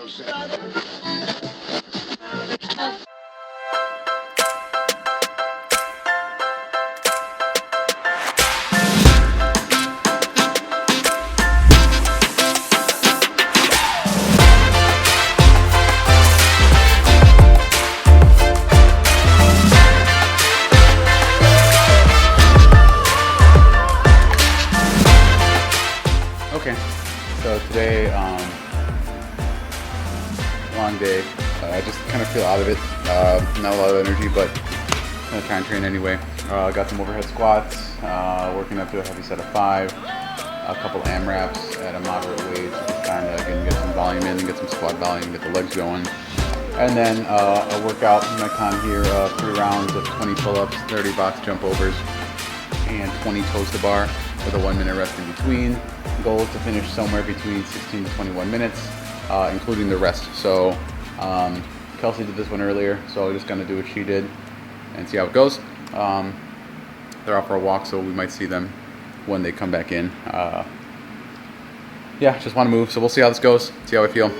Okay, so today, long day. I just kind of feel out of it. Not a lot of energy, but I'm gonna try and train anyway. Got some overhead squats, working up to a heavy set of 5, a couple AMRAPs at a moderate weight, just kind of get some volume in and get some squat volume, get the legs going. And then a workout METCON here, 3 rounds of 20 pull-ups, 30 box jump overs, and 20 toes to bar with a 1-minute rest in between. Goal is to finish somewhere between 16 to 21 minutes, including the rest. So Kelsey did this one earlier, so I'm just gonna do what she did and see how it goes. They're out for a walk, so we might see them when they come back in. Yeah, just want to move, so we'll see how this goes, see how I feel.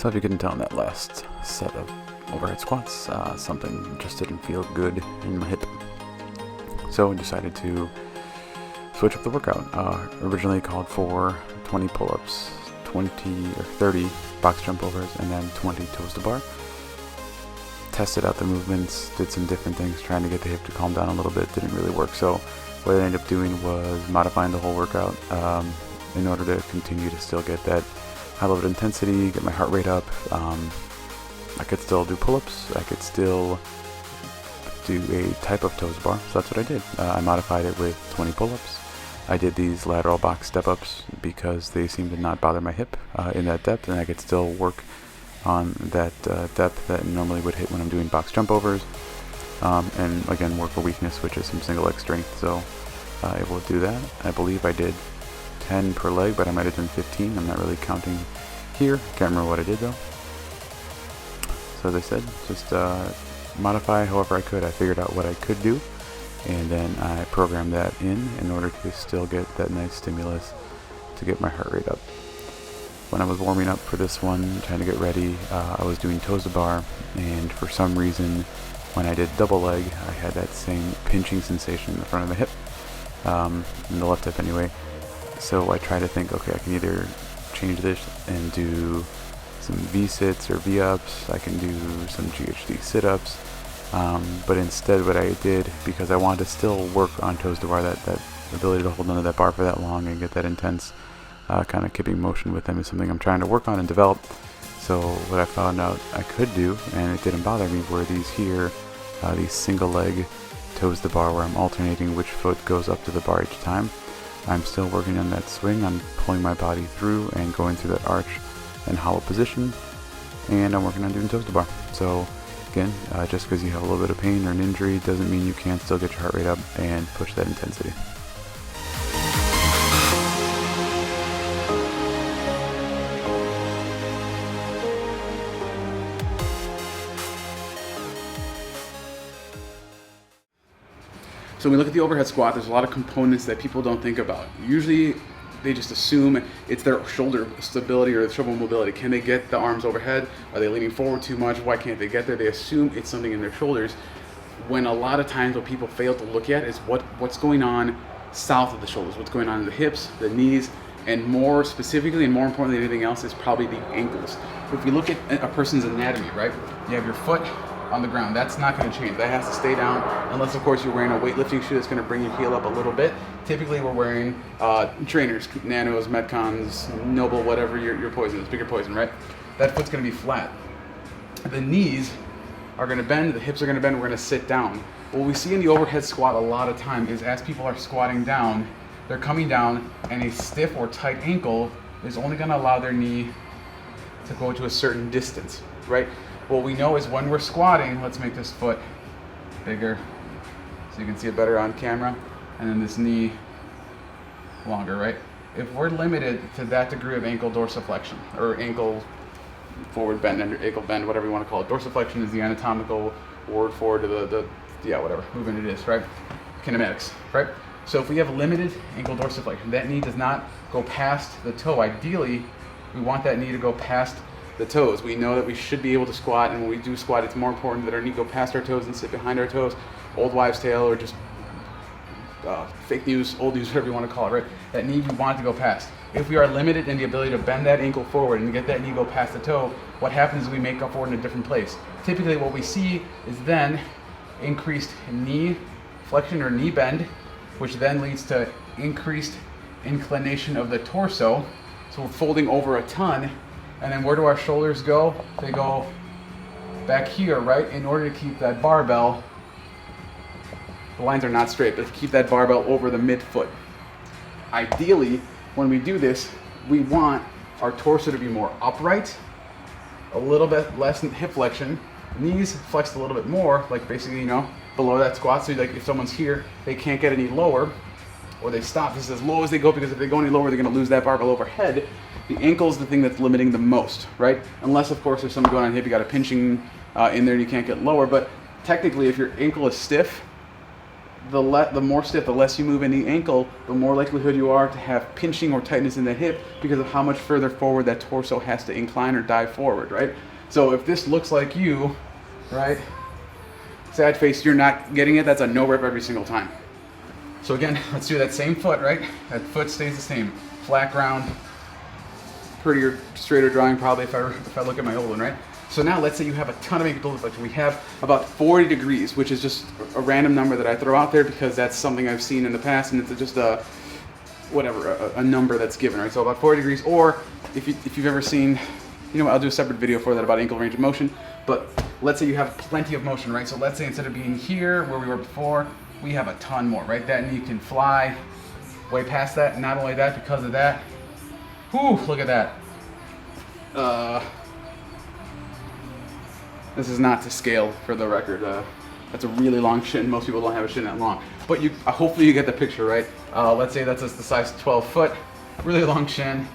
So if you couldn't tell in that last set of overhead squats, something just didn't feel good in my hip. So I decided to switch up the workout. Originally called for 20 pull-ups, 20 or 30 box jump overs, and then 20 toes to bar. Tested out the movements, did some different things, trying to get the hip to calm down a little bit. Didn't really work. So what I ended up doing was modifying the whole workout in order to continue to still get that high level of intensity, get my heart rate up. I could still do pull-ups. I could still do a type of toes bar. So that's what I did. I modified it with 20 pull-ups. I did these lateral box step-ups because they seem to not bother my hip in that depth, and I could still work on that depth that normally would hit when I'm doing box jump overs. And again, work for weakness, which is some single leg strength. So able to do that. I believe I did 10 per leg, but I might have done 15. I'm not really counting here. Can't remember what I did though. So as I said, just modify however I could. I figured out what I could do, and then I programmed that in order to still get that nice stimulus to get my heart rate up. When I was warming up for this one, trying to get ready, I was doing toes to bar, and for some reason, when I did double leg, I had that same pinching sensation in the front of the hip, in the left hip anyway. So I tried to think, okay, I can either change this and do some V-sits or V-ups, I can do some GHD sit-ups, but instead what I did, because I wanted to still work on toes to bar, that ability to hold onto that bar for that long and get that intense kind of kipping motion with them is something I'm trying to work on and develop. So what I found out I could do, and it didn't bother me, were these here, these single leg toes to bar, where I'm alternating which foot goes up to the bar each time. I'm still working on that swing. I'm pulling my body through and going through that arch and hollow position, and I'm working on doing toes to bar. So again, just because you have a little bit of pain or an injury doesn't mean you can't still get your heart rate up and push that intensity. So when we look at the overhead squat, there's a lot of components that people don't think about. Usually they just assume it's their shoulder stability or shoulder mobility. Can they get the arms overhead? Are they leaning forward too much? Why can't they get there? They assume it's something in their shoulders, when a lot of times what people fail to look at is what's going on south of the shoulders, what's going on in the hips, the knees, and more specifically and more importantly than anything else is probably the ankles. So if you look at a person's anatomy, right? You have your foot on the ground. That's not going to change. That has to stay down, unless of course you're wearing a weightlifting shoe that's going to bring your heel up a little bit. Typically we're wearing trainers, Nanos, Metcons, Noble, whatever your poison is, bigger poison, right? That foot's going to be flat. The knees are going to bend, the hips are going to bend, we're going to sit down. What we see in the overhead squat a lot of time is as people are squatting down, they're coming down, and a stiff or tight ankle is only going to allow their knee to go to a certain distance, right? What we know is when we're squatting, let's make this foot bigger so you can see it better on camera, and then this knee longer, right? If we're limited to that degree of ankle dorsiflexion, or ankle forward bend, ankle bend, whatever you want to call it. Dorsiflexion is the anatomical word for the whatever movement it is, right? Kinematics, right? So if we have limited ankle dorsiflexion, that knee does not go past the toe. Ideally, we want that knee to go past the toes. We know that we should be able to squat, and when we do squat, it's more important that our knee go past our toes and sit behind our toes. Old wives' tale, or just fake news, old news, whatever you want to call it, right? That knee we want to go past. If we are limited in the ability to bend that ankle forward and get that knee go past the toe, what happens is we make up for it in a different place. Typically what we see is then increased knee flexion or knee bend, which then leads to increased inclination of the torso. So we're folding over a ton. And then where do our shoulders go? They go back here, right? In order to keep that barbell, the lines are not straight, but to keep that barbell over the midfoot. Ideally, when we do this, we want our torso to be more upright, a little bit less hip flexion, knees flexed a little bit more, like basically, you know, below that squat. So like if someone's here, they can't get any lower, or they stop. This is as low as they go, because if they go any lower, they're going to lose that barbell overhead. The ankle is the thing that's limiting the most, right? Unless, of course, there's something going on hip, you got a pinching in there and you can't get lower. But technically, if your ankle is stiff, the more stiff, the less you move in the ankle, the more likelihood you are to have pinching or tightness in the hip because of how much further forward that torso has to incline or dive forward, right? So if this looks like you, right, sad face, you're not getting it, that's a no rep every single time. So again, let's do that same foot, right? That foot stays the same. Flat ground, prettier, straighter drawing probably if I look at my old one, right? So now let's say you have a ton of ankle flexion. We have about 40 degrees, which is just a random number that I throw out there because that's something I've seen in the past, and it's just a number that's given, right? So about 40 degrees, or if you've ever seen, you know, I'll do a separate video for that about ankle range of motion, but let's say you have plenty of motion, right? So let's say instead of being here where we were before, we have a ton more, right? That knee can fly way past that, and not only that, because of that, whew, look at that. This is not to scale for the record. That's a really long shin. Most people don't have a shin that long. But hopefully you get the picture, right? Let's say that's the size 12 foot, really long shin,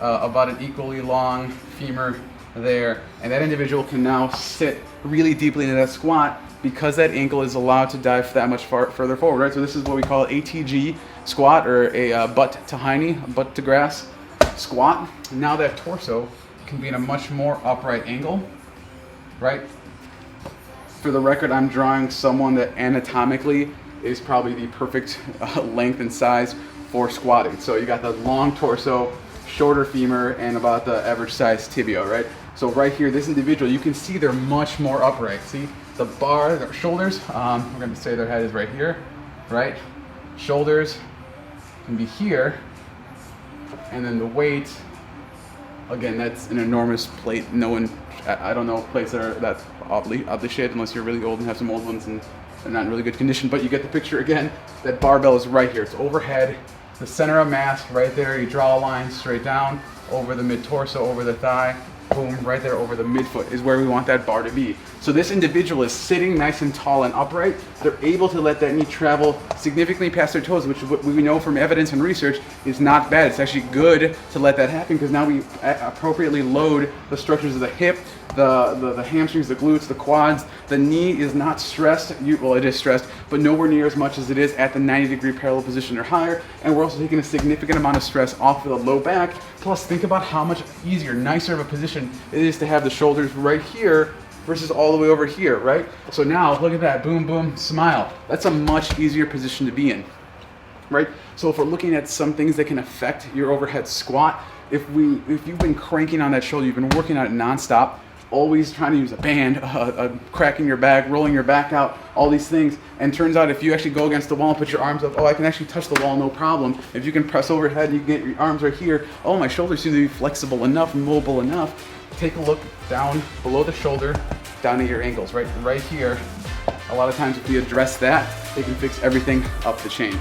about an equally long femur there. And that individual can now sit really deeply into that squat because that ankle is allowed to dive that much further forward, right? So this is what we call ATG squat, or a butt to hiney, butt to grass squat. Now that torso can be in a much more upright angle, right? For the record, I'm drawing someone that anatomically is probably the perfect length and size for squatting. So you got the long torso, shorter femur, and about the average size tibia, right? So right here, this individual, you can see they're much more upright. See the bar, their shoulders, we're gonna say their head is right here, right? Shoulders can be here, and then the weight, again, that's an enormous plate. I don't know plates that's oddly shaped unless you're really old and have some old ones and they're not in really good condition, but you get the picture again. That barbell is right here. It's overhead, the center of mass right there. You draw a line straight down over the mid-torso, over the thigh, boom, right there over the midfoot is where we want that bar to be. So this individual is sitting nice and tall and upright. They're able to let that knee travel significantly past their toes, which we know from evidence and research is not bad. It's actually good to let that happen because now we appropriately load the structures of the hip, the hamstrings, the glutes, the quads. The knee is not stressed. Well, it is stressed, but nowhere near as much as it is at the 90-degree parallel position or higher. And we're also taking a significant amount of stress off of the low back. Plus, think about how much easier, nicer of a position it is to have the shoulders right here versus all the way over here, right? So now, look at that, boom, boom, smile. That's a much easier position to be in, right? So if we're looking at some things that can affect your overhead squat, if you've been cranking on that shoulder, you've been working on it nonstop, always trying to use a band, cracking your back, rolling your back out, all these things. And turns out if you actually go against the wall and put your arms up, oh, I can actually touch the wall, no problem. If you can press overhead and you get your arms right here, oh, my shoulders seem to be flexible enough, mobile enough. Take a look down below the shoulder, down at your ankles, right here. A lot of times if we address that, they can fix everything up the chain.